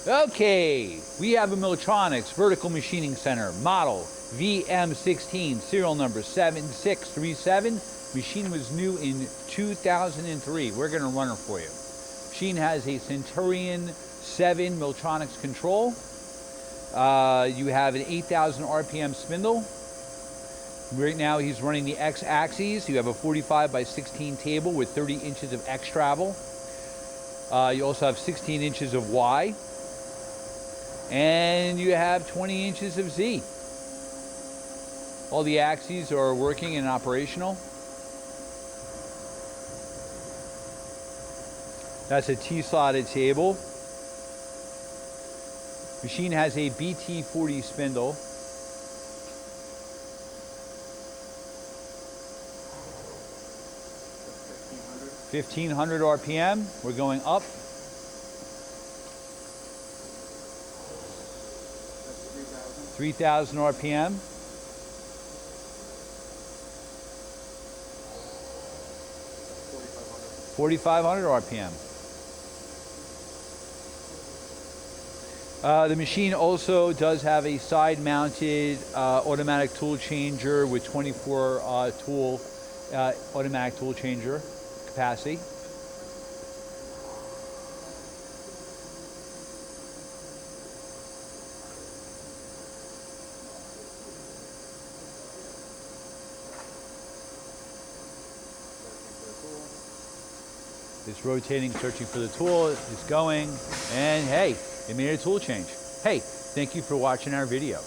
Okay, we have a Milltronics Vertical Machining Center, model VM16, serial number 7637. Machine was new in 2003. We're going to run her for you. Machine has a Centurion 7 Milltronics control. You have an 8,000 RPM spindle. Right now he's running the X axes. You have a 45 by 16 table with 30 inches of X travel. You also have 16 inches of Y. And you have 20 inches of Z. All the axes are working and operational. That's a T-slotted table. Machine has a BT40 spindle. That's 1500 RPM. We're going up. That's 3000 RPM. 4500 RPM. The machine also does have a side-mounted automatic tool changer with 24 automatic tool changer capacity. It's rotating, searching for the tool, it's going, and hey, it made a tool change. Hey, thank you for watching our video.